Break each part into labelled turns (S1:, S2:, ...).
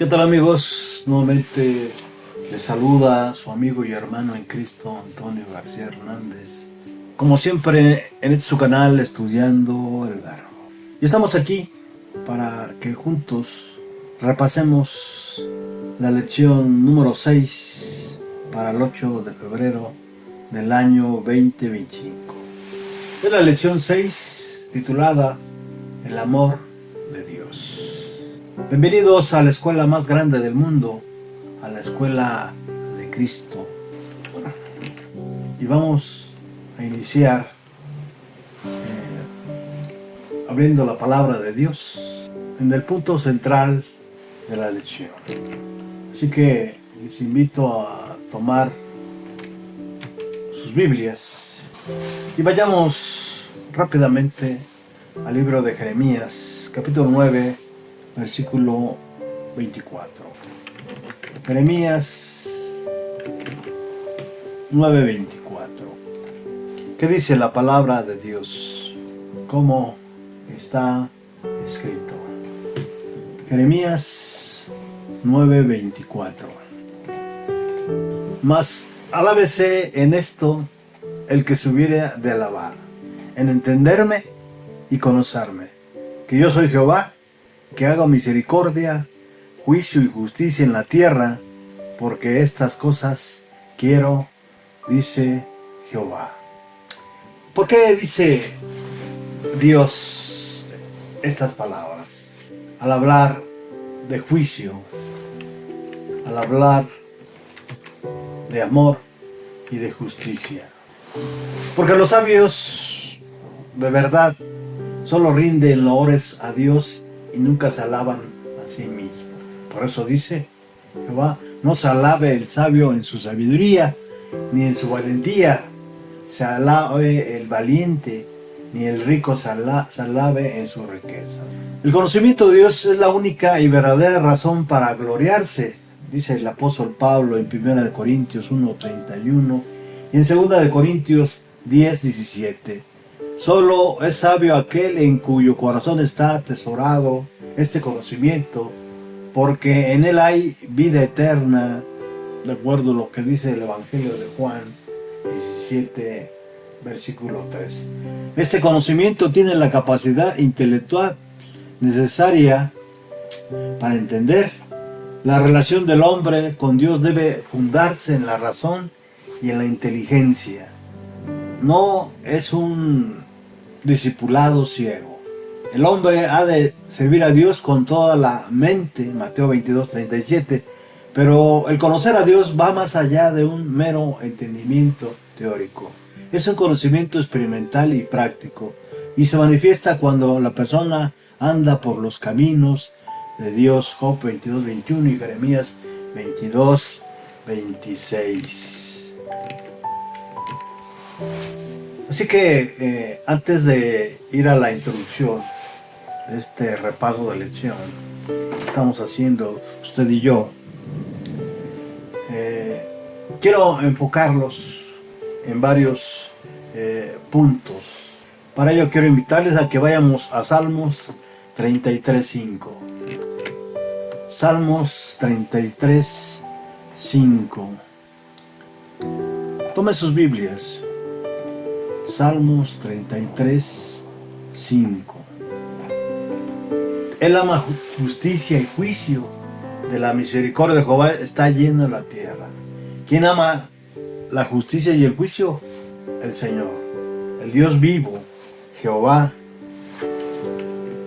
S1: ¿Qué tal, amigos? Nuevamente les saluda su amigo y hermano en Cristo, Antonio García Hernández. Como siempre en este su canal, Estudiando el Verbo. Y estamos aquí para que juntos repasemos la lección número 6 para el 8 de febrero del año 2025. Es la lección 6 titulada El amor de Dios. Bienvenidos a la escuela más grande del mundo, a la escuela de Cristo. Y vamos a iniciar abriendo la palabra de Dios en el punto central de la lección. Así que les invito a tomar sus Biblias y vayamos rápidamente al libro de Jeremías, capítulo 9, versículo 24. Jeremías 9:24. ¿Qué dice la palabra de Dios? ¿Cómo está escrito? Jeremías 9:24. Mas alábese en esto el que se hubiere de alabar, en entenderme y conocerme, que yo soy Jehová, que hago misericordia, juicio y justicia en la tierra, porque estas cosas quiero, dice Jehová. ¿Por qué dice Dios estas palabras? Al hablar de juicio, al hablar de amor y de justicia. Porque los sabios de verdad solo rinden loores a Dios y nunca se alaban a sí mismos. Por eso dice Jehová: no se alabe el sabio en su sabiduría, ni en su valentía se alabe el valiente, ni el rico se alabe en su riqueza. El conocimiento de Dios es la única y verdadera razón para gloriarse, dice el apóstol Pablo en 1 Corintios 1:31 y en 2 Corintios 10:17. Solo es sabio aquel en cuyo corazón está atesorado este conocimiento, porque en él hay vida eterna, de acuerdo a lo que dice el Evangelio de Juan 17, versículo 3. Este conocimiento tiene la capacidad intelectual necesaria para entender. La relación del hombre con Dios debe fundarse en la razón y en la inteligencia. No es un discipulado ciego. El hombre ha de servir a Dios con toda la mente, Mateo 22:37, pero el conocer a Dios va más allá de un mero entendimiento teórico. Es un conocimiento experimental y práctico, y se manifiesta cuando la persona anda por los caminos de Dios. Job 22:21 y Jeremías 22:26. Así que antes de ir a la introducción de este repaso de lección que estamos haciendo usted y yo, quiero enfocarlos en varios puntos. Para ello quiero invitarles a que vayamos a Salmos 33:5. Salmos 33:5. Tomen sus Biblias. Salmos 33:5. Él ama justicia y juicio, de la misericordia de Jehová está llena la tierra. ¿Quién ama la justicia y el juicio? El Señor, el Dios vivo, Jehová.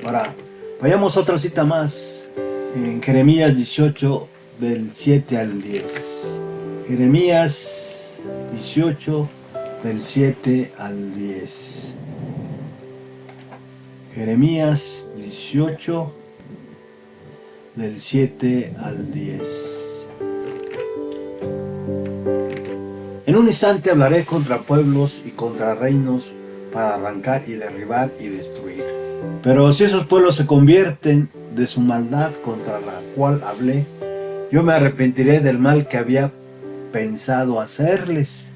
S1: Ahora, vayamos a otra cita más, en Jeremías 18, del 7 al 10. Jeremías 18, del 7 al 10. Jeremías 18, del 7 al 10. En un instante hablaré contra pueblos y contra reinos para arrancar y derribar y destruir. Pero si esos pueblos se convierten de su maldad contra la cual hablé, yo me arrepentiré del mal que había pensado hacerles,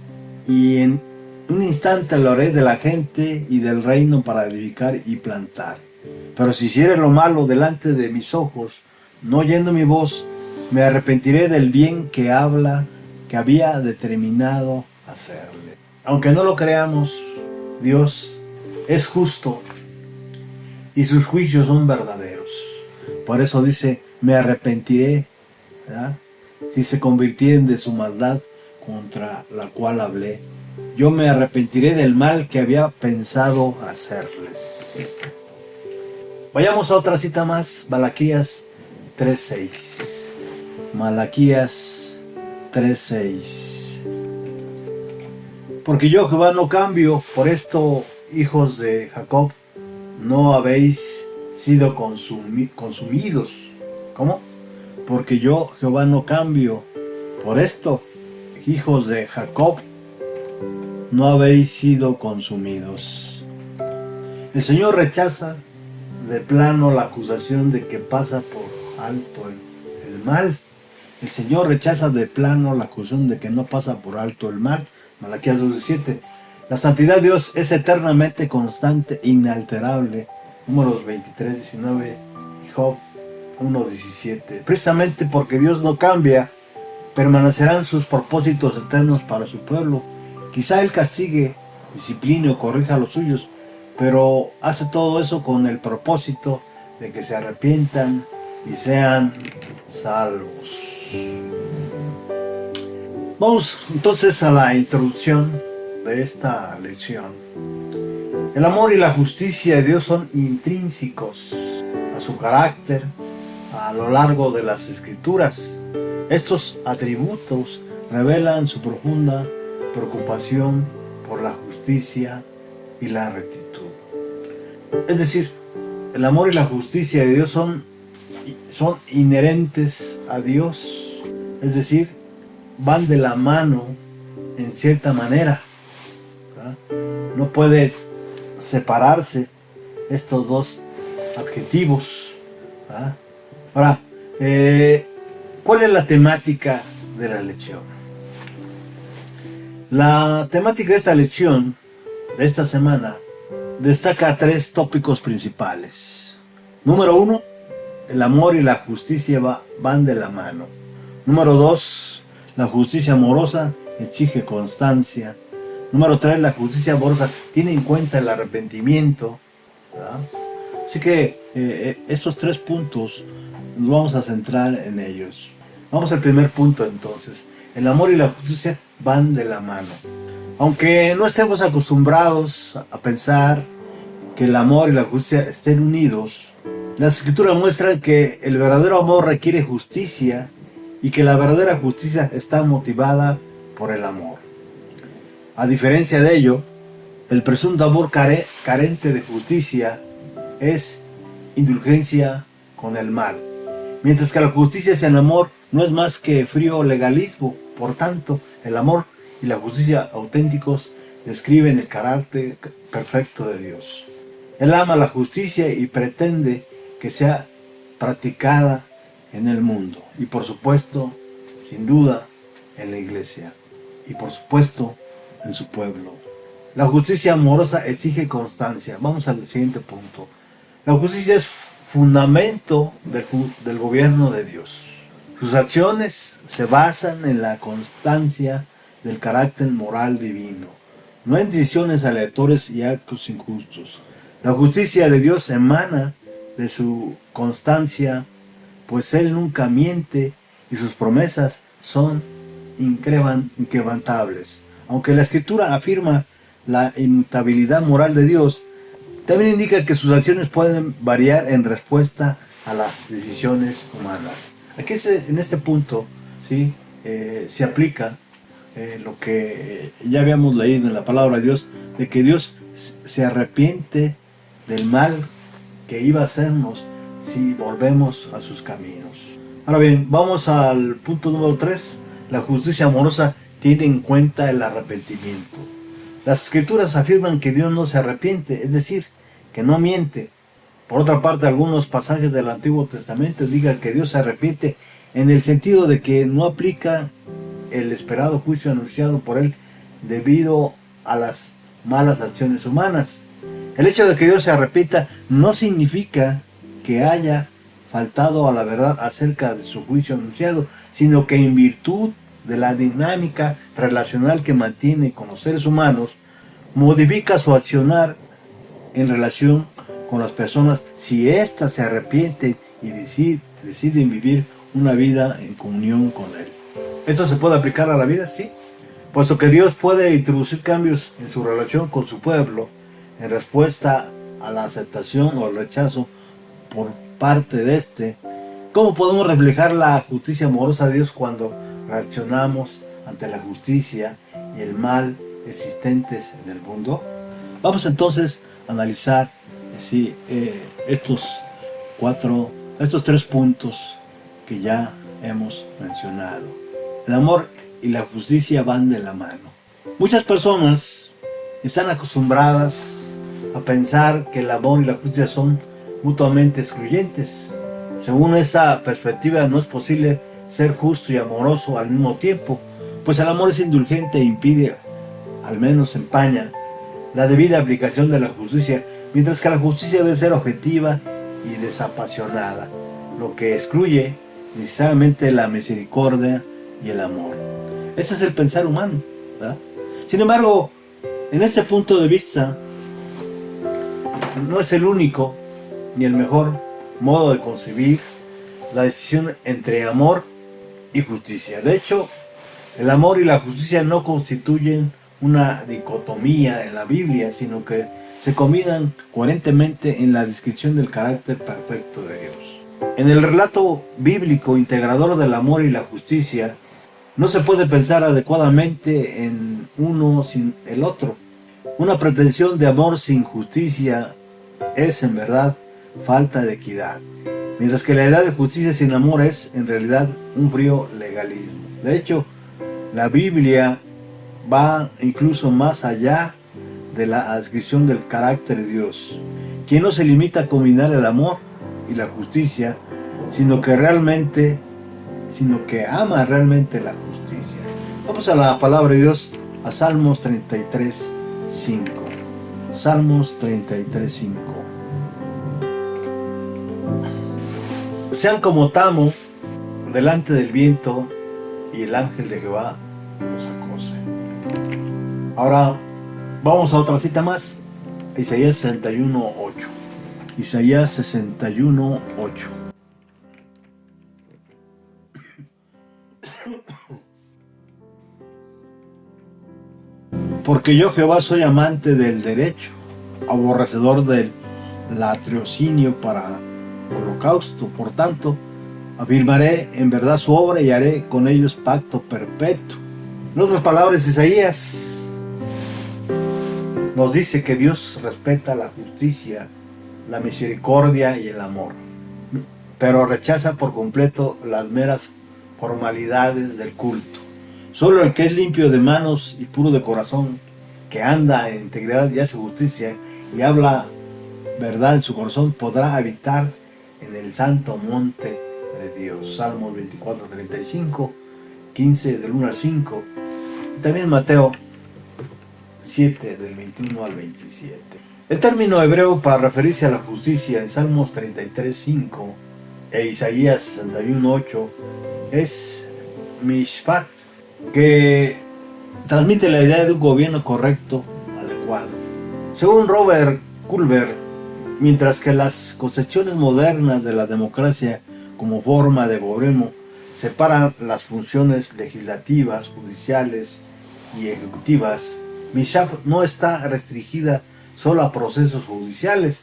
S1: y en un instante lo haré de la gente y del reino para edificar y plantar. Pero si hiciere lo malo delante de mis ojos, no oyendo mi voz, me arrepentiré del bien que había determinado hacerle. Aunque no lo creamos, Dios es justo y sus juicios son verdaderos. Por eso dice, me arrepentiré, ¿verdad?, si se convirtieren de su maldad contra la cual hablé. Yo me arrepentiré del mal que había pensado hacerles. Vayamos a otra cita más, Malaquías 3:6. Malaquías 3:6. Porque yo, Jehová, no cambio, por esto, hijos de Jacob, no habéis sido consumidos. ¿Cómo? Porque yo, Jehová, no cambio, por esto, hijos de Jacob, no habéis sido consumidos. El Señor rechaza de plano la acusación de que pasa por alto el mal. El Señor rechaza de plano la acusación de que no pasa por alto el mal. Malaquías 2:17. La santidad de Dios es eternamente constante, inalterable. Números 23:19 y Job 1:17. Precisamente porque Dios no cambia, permanecerán sus propósitos eternos para su pueblo. Quizá Él castigue, discipline o corrija a los suyos, pero hace todo eso con el propósito de que se arrepientan y sean salvos. Vamos entonces a la introducción de esta lección. El amor y la justicia de Dios son intrínsecos a su carácter a lo largo de las Escrituras. Estos atributos revelan su profunda preocupación por la justicia y la rectitud. Es decir, el amor y la justicia de Dios son inherentes a Dios. Es decir, van de la mano en cierta manera, ¿verdad? No puede separarse estos dos adjetivos, ¿verdad? Ahora, ¿cuál es la temática de la lección? La temática de esta lección, de esta semana, destaca 3 tópicos principales. Número 1, el amor y la justicia van de la mano. Número 2, la justicia amorosa exige constancia. Número 3, la justicia amorosa tiene en cuenta el arrepentimiento, ¿verdad? Así que estos 3 puntos nos vamos a centrar en ellos. Vamos al primer punto entonces. El amor y la justicia van de la mano. Aunque no estemos acostumbrados a pensar que el amor y la justicia estén unidos, la Escritura muestra que el verdadero amor requiere justicia y que la verdadera justicia está motivada por el amor. A diferencia de ello, el presunto amor carente de justicia es indulgencia con el mal, mientras que la justicia sin amor no es más que frío legalismo. Por tanto, el amor y la justicia auténticos describen el carácter perfecto de Dios. Él ama la justicia y pretende que sea practicada en el mundo y por supuesto, sin duda, en la iglesia y por supuesto, en su pueblo. La justicia amorosa exige constancia. Vamos al siguiente punto. La justicia es fundamento del gobierno de Dios. Sus acciones se basan en la constancia del carácter moral divino, no en decisiones aleatorias y actos injustos. La justicia de Dios emana de su constancia, pues Él nunca miente y sus promesas son inquebrantables. Aunque la Escritura afirma la inmutabilidad moral de Dios, también indica que sus acciones pueden variar en respuesta a las decisiones humanas. Aquí en este punto, ¿sí?, se aplica lo que ya habíamos leído en la palabra de Dios, de que Dios se arrepiente del mal que iba a hacernos si volvemos a sus caminos. Ahora bien, vamos al punto número 3. La justicia amorosa tiene en cuenta el arrepentimiento. Las Escrituras afirman que Dios no se arrepiente, es decir, que no miente. Por otra parte, algunos pasajes del Antiguo Testamento indican que Dios se arrepiente en el sentido de que no aplica el esperado juicio anunciado por Él debido a las malas acciones humanas. El hecho de que Dios se arrepienta no significa que haya faltado a la verdad acerca de su juicio anunciado, sino que en virtud de la dinámica relacional que mantiene con los seres humanos, modifica su accionar en relación con las personas si éstas se arrepienten y deciden vivir una vida en comunión con Él. ¿Esto se puede aplicar a la vida? Sí. Puesto que Dios puede introducir cambios en su relación con su pueblo en respuesta a la aceptación o el rechazo por parte de este, ¿cómo podemos reflejar la justicia amorosa de Dios cuando reaccionamos ante la justicia y el mal existentes en el mundo? Vamos entonces a analizar estos tres puntos que ya hemos mencionado. El amor y la justicia van de la mano. Muchas personas están acostumbradas a pensar que el amor y la justicia son mutuamente excluyentes. Según esa perspectiva, no es posible ser justo y amoroso al mismo tiempo, pues el amor es indulgente e impide, al menos empaña, la debida aplicación de la justicia, mientras que la justicia debe ser objetiva y desapasionada, lo que excluye necesariamente la misericordia y el amor. Ese es el pensar humano, ¿verdad? Sin embargo, en este punto de vista, no es el único ni el mejor modo de concebir la decisión entre amor y justicia. De hecho, el amor y la justicia no constituyen una dicotomía en la Biblia, sino que se combinan coherentemente en la descripción del carácter perfecto de Dios. En el relato bíblico integrador del amor y la justicia, no se puede pensar adecuadamente en uno sin el otro. Una pretensión de amor sin justicia es en verdad falta de equidad, mientras que la idea de justicia sin amor es en realidad un frío legalismo. De hecho, la Biblia va incluso más allá de la descripción del carácter de Dios, quien no se limita a combinar el amor y la justicia, sino que ama realmente la justicia. Vamos a la palabra de Dios, a Salmos 33:5. Salmos 33:5. Sean como tamo delante del viento, y el ángel de Jehová los acosa. Ahora vamos a otra cita más, Isaías 61:8. Isaías 61:8. Porque yo, Jehová, soy amante del derecho, aborrecedor del latrocinio para holocausto. Por tanto, afirmaré en verdad su obra y haré con ellos pacto perpetuo. En otras palabras, Isaías nos dice que Dios respeta la justicia, la misericordia y el amor, pero rechaza por completo las meras formalidades del culto. Solo el que es limpio de manos y puro de corazón, que anda en integridad y hace justicia y habla verdad en su corazón, podrá habitar en el santo monte de Dios. Salmos 24:35, 15 del 1 al 5, y también Mateo 7 del 21 al 27. El término hebreo para referirse a la justicia en Salmos 33:5 e Isaías 61:8 es mishpat, que transmite la idea de un gobierno correcto, adecuado. Según Robert Culver, mientras que las concepciones modernas de la democracia como forma de gobierno separan las funciones legislativas, judiciales y ejecutivas, Mishpat no está restringida solo a procesos judiciales,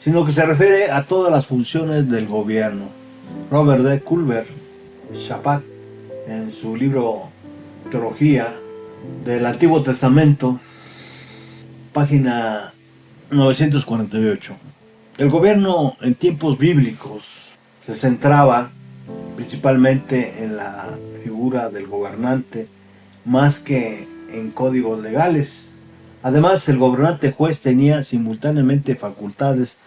S1: sino que se refiere a todas las funciones del gobierno. Robert D. Culver Shabbat, en su libro Teología del Antiguo Testamento, página 948. El gobierno en tiempos bíblicos se centraba principalmente en la figura del gobernante más que en códigos legales. Además, el gobernante juez tenía simultáneamente facultades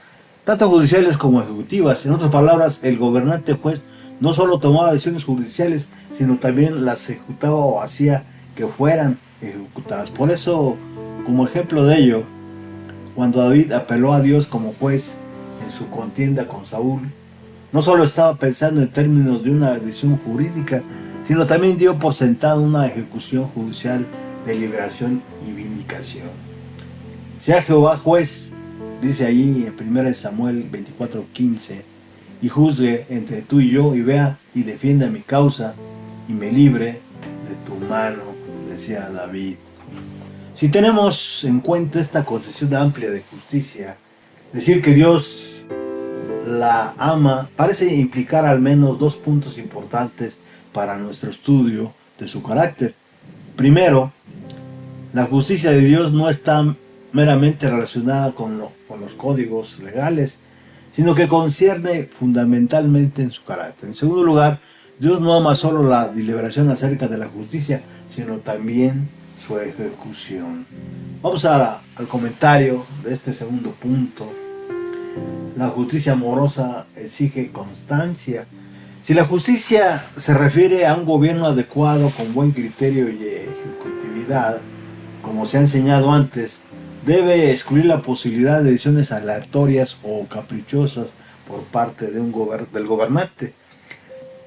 S1: tanto judiciales como ejecutivas. En otras palabras, el gobernante juez no solo tomaba decisiones judiciales, sino también las ejecutaba o hacía que fueran ejecutadas. Por eso, como ejemplo de ello, cuando David apeló a Dios como juez en su contienda con Saúl, no solo estaba pensando en términos de una decisión jurídica, sino también dio por sentado una ejecución judicial de liberación y vindicación. Sea Jehová juez, dice ahí en 1 Samuel 24:15, y juzgue entre tú y yo, y vea y defienda mi causa, y me libre de tu mano, decía David. Si tenemos en cuenta esta concepción amplia de justicia, decir que Dios la ama parece implicar al menos dos puntos importantes para nuestro estudio de su carácter. Primero, la justicia de Dios no está meramente relacionada con los códigos legales, sino que concierne fundamentalmente en su carácter. En segundo lugar, Dios no ama solo la deliberación acerca de la justicia, sino también su ejecución. Vamos al comentario de este segundo punto. La justicia amorosa exige constancia. Si la justicia se refiere a un gobierno adecuado, con buen criterio y ejecutividad, como se ha enseñado antes, debe excluir la posibilidad de decisiones aleatorias o caprichosas por parte del gobernante.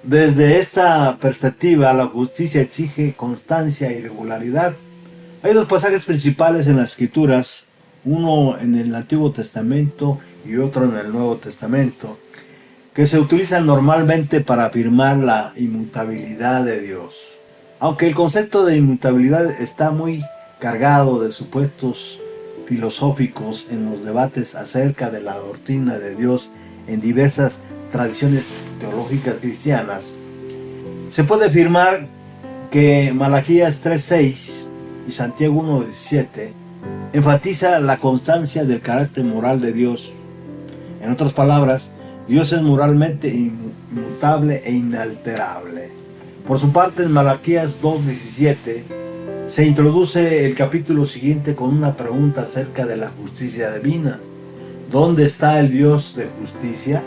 S1: Desde esta perspectiva, la justicia exige constancia y regularidad. Hay dos pasajes principales en las Escrituras, uno en el Antiguo Testamento y otro en el Nuevo Testamento, que se utilizan normalmente para afirmar la inmutabilidad de Dios. Aunque el concepto de inmutabilidad está muy cargado de supuestos filosóficos en los debates acerca de la doctrina de Dios en diversas tradiciones teológicas cristianas, se puede afirmar que Malaquías 3:6 y Santiago 1:17 enfatiza la constancia del carácter moral de Dios. En otras palabras, Dios es moralmente inmutable e inalterable. Por su parte, en Malaquías 2:17 se introduce el capítulo siguiente con una pregunta acerca de la justicia divina. ¿Dónde está el Dios de justicia?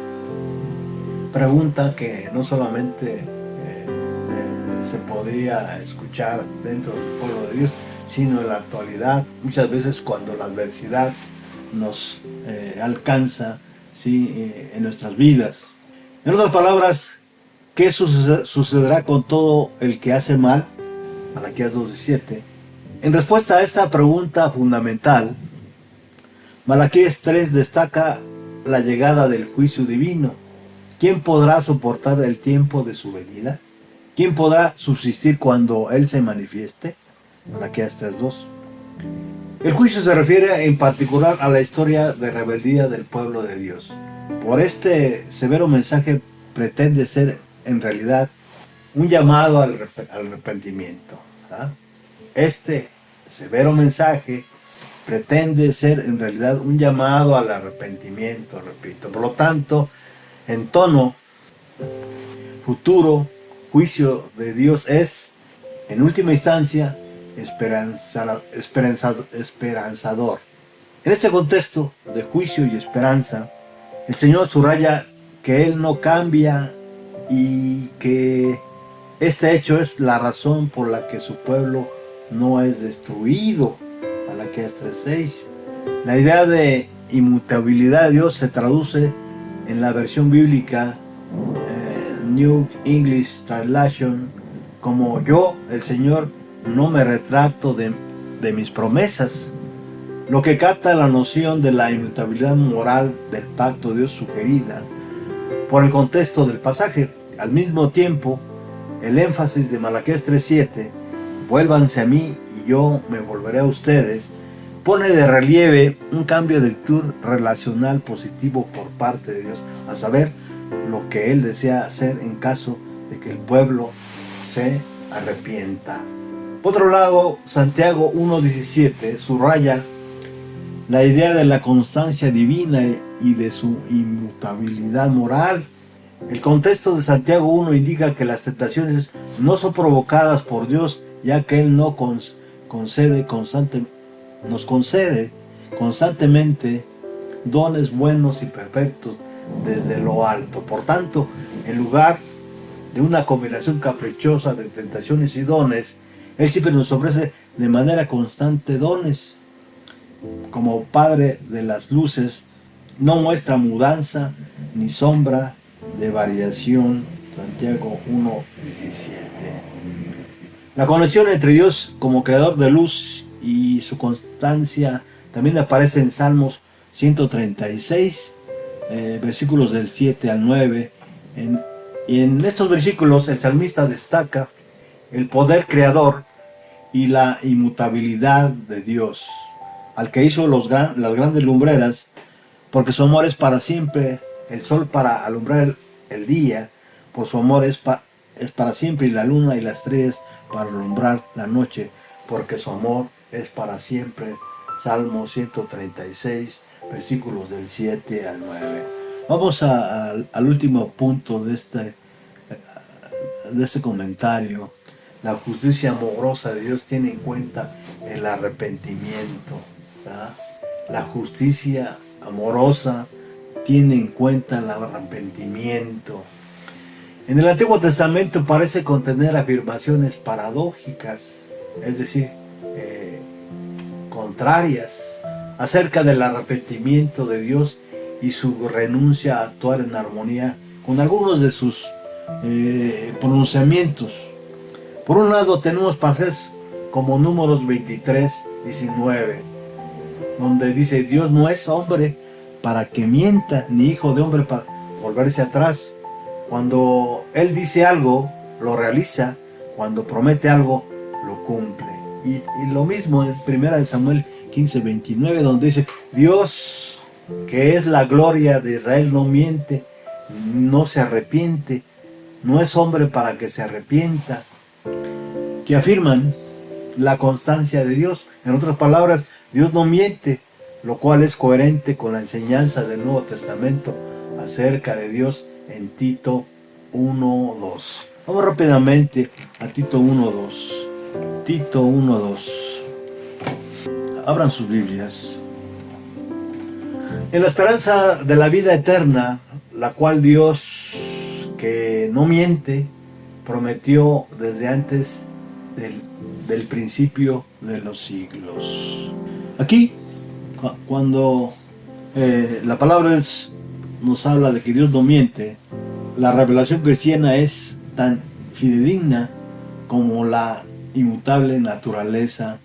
S1: Pregunta que no solamente se podría escuchar dentro del pueblo de Dios, sino en la actualidad, muchas veces cuando la adversidad nos alcanza, ¿sí? En nuestras vidas. En otras palabras, ¿qué sucederá con todo el que hace mal? Malaquías 2:17. En respuesta a esta pregunta fundamental, Malaquías 3 destaca la llegada del juicio divino. ¿Quién podrá soportar el tiempo de su venida? ¿Quién podrá subsistir cuando Él se manifieste? Malaquías 3:2. El juicio se refiere en particular a la historia de rebeldía del pueblo de Dios. Por este severo mensaje pretende ser en realidad un llamado al arrepentimiento. Este severo mensaje pretende ser en realidad un llamado al arrepentimiento, repito. Por lo tanto, en tono futuro, juicio de Dios es, en última instancia, esperanzador. En este contexto de juicio y esperanza, el Señor subraya que Él no cambia y que este hecho es la razón por la que su pueblo no es destruido. Malaquías 3:6. La idea de inmutabilidad de Dios se traduce en la versión bíblica New English Translation como: yo, el Señor, no me retracto de mis promesas, lo que capta la noción de la inmutabilidad moral del pacto de Dios sugerida por el contexto del pasaje. Al mismo tiempo, el énfasis de Malaquías 3:7, vuélvanse a mí y yo me volveré a ustedes, pone de relieve un cambio de actitud relacional positivo por parte de Dios, a saber, lo que Él desea hacer en caso de que el pueblo se arrepienta. Por otro lado, Santiago 1:17 subraya la idea de la constancia divina y de su inmutabilidad moral. El contexto de Santiago 1 indica que las tentaciones no son provocadas por Dios, ya que Él nos concede constantemente dones buenos y perfectos desde lo alto. Por tanto, en lugar de una combinación caprichosa de tentaciones y dones, Él siempre nos ofrece de manera constante dones. Como Padre de las luces, no muestra mudanza ni sombra de variación, Santiago 1:17. La conexión entre Dios como creador de luz y su constancia también aparece en Salmos 136, versículos del 7 al 9. Y en estos versículos el salmista destaca el poder creador y la inmutabilidad de Dios, al que hizo las grandes lumbreras, porque su amor es para siempre, el sol para alumbrar el día, por su amor es para siempre, y la luna y las estrellas para alumbrar la noche, porque su amor es para siempre. Salmo 136, versículos del 7 al 9. Vamos al último punto de este comentario. La justicia amorosa de Dios tiene en cuenta el arrepentimiento, ¿verdad? La justicia amorosa tiene en cuenta el arrepentimiento. En el Antiguo Testamento parece contener afirmaciones paradójicas, es decir, contrarias, acerca del arrepentimiento de Dios y su renuncia a actuar en armonía con algunos de sus pronunciamientos. Por un lado tenemos pasajes como Números 23:19, donde dice: Dios no es hombre para que mienta, ni hijo de hombre para volverse atrás. Cuando Él dice algo, lo realiza; cuando promete algo, lo cumple. Y lo mismo en 1 Samuel 15:29, donde dice: Dios, que es la gloria de Israel, no miente, no se arrepiente, no es hombre para que se arrepienta, que afirman la constancia de Dios. En otras palabras, Dios no miente, lo cual es coherente con la enseñanza del Nuevo Testamento acerca de Dios en Tito 1:2. Vamos rápidamente a Tito 1:2. Tito 1:2. Abran sus Biblias. En la esperanza de la vida eterna, la cual Dios, que no miente, prometió desde antes del principio de los siglos. Aquí, cuando la palabra nos habla de que Dios no miente, la revelación cristiana es tan fidedigna como la inmutable naturaleza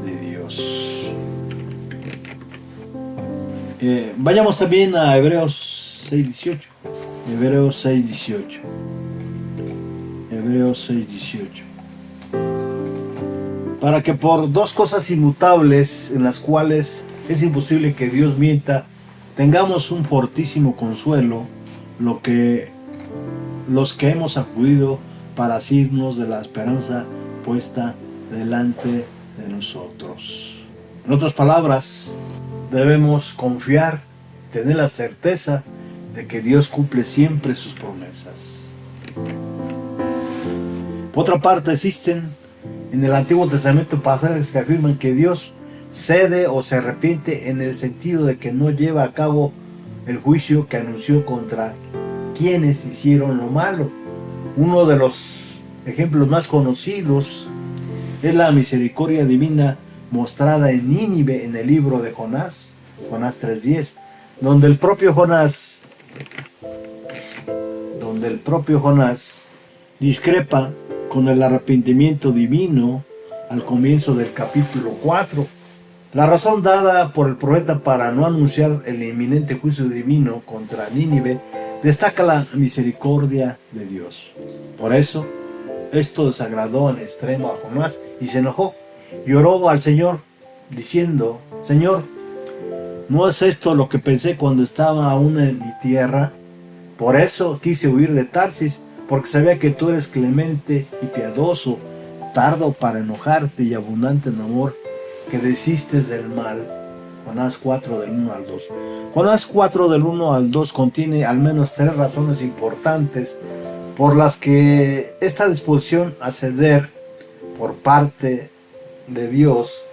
S1: de Dios. Vayamos también a Hebreos 6:18. Hebreos 6:18. Hebreos 6:18. Para que por dos cosas inmutables, en las cuales es imposible que Dios mienta, tengamos un fortísimo consuelo, los que hemos acudido para asirnos de la esperanza puesta delante de nosotros. En otras palabras, debemos confiar, tener la certeza de que Dios cumple siempre sus promesas. Por otra parte, existen en el Antiguo Testamento pasajes que afirman que Dios cede o se arrepiente, en el sentido de que no lleva a cabo el juicio que anunció contra quienes hicieron lo malo. Uno de los ejemplos más conocidos es la misericordia divina mostrada en Nínive en el libro de Jonás, Jonás 3:10, donde el propio Jonás discrepa con el arrepentimiento divino al comienzo del capítulo 4. La razón dada por el profeta para no anunciar el inminente juicio divino contra Nínive destaca la misericordia de Dios. Por eso, esto desagradó en extremo a Jonás y se enojó. Y oró al Señor diciendo: Señor, ¿no es esto lo que pensé cuando estaba aún en mi tierra? Por eso quise huir de Tarsis, porque sabía que tú eres clemente y piadoso, tardo para enojarte y abundante en amor, que desistes del mal. Jonás 4 del 1 al 2. Jonás 4 del 1 al 2 contiene al menos 3 razones importantes por las que esta disposición a ceder por parte de Dios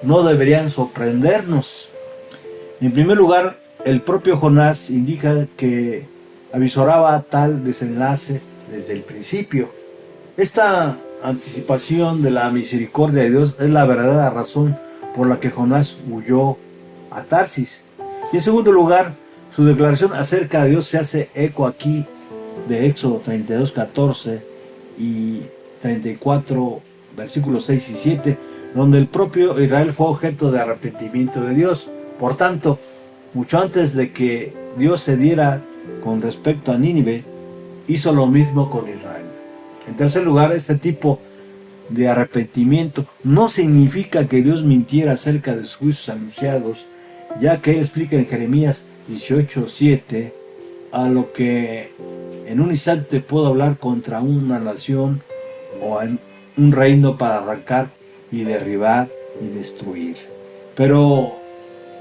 S1: no deberían sorprendernos. En primer lugar, el propio Jonás indica que avisoraba tal desenlace desde el principio. Esta anticipación de la misericordia de Dios es la verdadera razón por la que Jonás huyó a Tarsis. Y en segundo lugar, su declaración acerca de Dios se hace eco aquí de Éxodo 32, 14 y 34, versículos 6 y 7, donde el propio Israel fue objeto de arrepentimiento de Dios. Por tanto, mucho antes de que Dios se diera con respecto a Nínive, hizo lo mismo con Israel. En tercer lugar, este tipo de arrepentimiento no significa que Dios mintiera acerca de sus juicios anunciados, ya que Él explica en Jeremías 18:7, a lo que en un instante puedo hablar contra una nación o en un reino para arrancar y derribar y destruir. Pero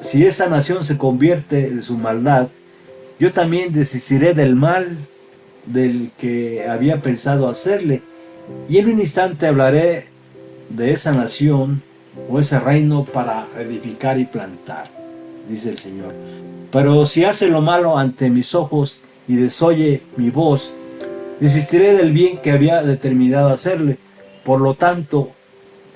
S1: si esa nación se convierte de su maldad, yo también desistiré del mal del que había pensado hacerle, y en un instante hablaré de esa nación o ese reino para edificar y plantar, dice el Señor. Pero si hace lo malo ante mis ojos y desoye mi voz, desistiré del bien que había determinado hacerle. Por lo tanto,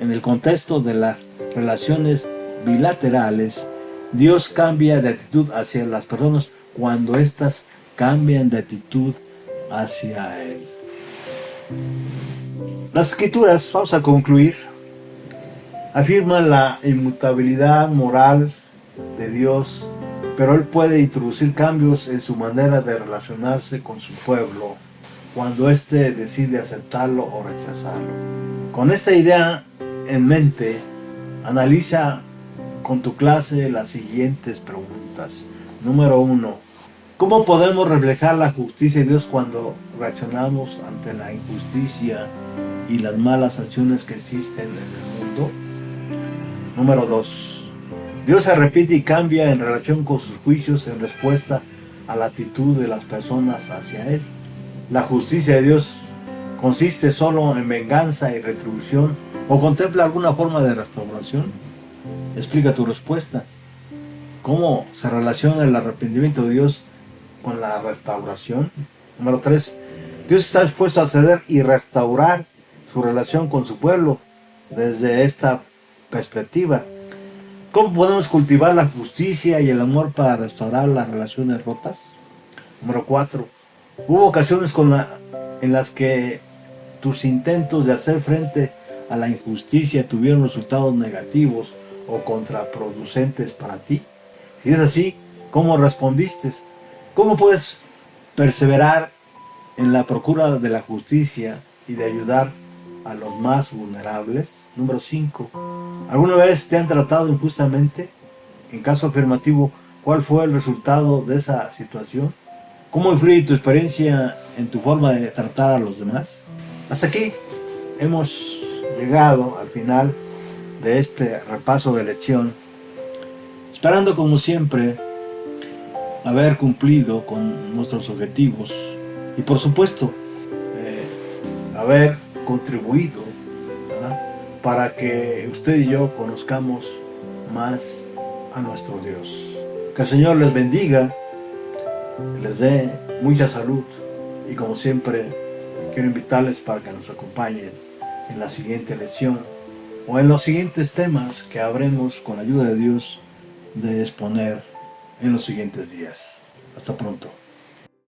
S1: en el contexto de las relaciones bilaterales, Dios cambia de actitud hacia las personas cuando éstas cambian de actitud hacia Él. Las Escrituras, vamos a concluir, afirman la inmutabilidad moral de Dios, pero Él puede introducir cambios en su manera de relacionarse con su pueblo cuando éste decide aceptarlo o rechazarlo. Con esta idea en mente, analiza con tu clase las siguientes preguntas. Número 1. ¿Cómo podemos reflejar la justicia de Dios cuando reaccionamos ante la injusticia y las malas acciones que existen en el mundo? Número 2. Dios se repite y cambia en relación con sus juicios en respuesta a la actitud de las personas hacia Él. ¿La justicia de Dios consiste solo en venganza y retribución o contempla alguna forma de restauración? Explica tu respuesta. ¿Cómo se relaciona el arrepentimiento de Dios con la restauración? Número 3. Dios está dispuesto a ceder y restaurar su relación con su pueblo desde esta perspectiva. ¿Cómo podemos cultivar la justicia y el amor para restaurar las relaciones rotas? Número 4. Hubo ocasiones en las que tus intentos de hacer frente a la injusticia tuvieron resultados negativos o contraproducentes para ti. Si es así, ¿cómo respondiste? ¿Cómo puedes perseverar en la procura de la justicia y de ayudar a los más vulnerables? Número 5. ¿Alguna vez te han tratado injustamente? En caso afirmativo, ¿cuál fue el resultado de esa situación? ¿Cómo influye tu experiencia en tu forma de tratar a los demás? Hasta aquí hemos llegado al final de este repaso de lección, esperando como siempre haber cumplido con nuestros objetivos y por supuesto haber contribuido, ¿verdad?, para que usted y yo conozcamos más a nuestro Dios. Que el Señor les bendiga, les dé mucha salud y como siempre quiero invitarles para que nos acompañen en la siguiente lección o en los siguientes temas que habremos con la ayuda de Dios de exponer en los siguientes días. Hasta pronto.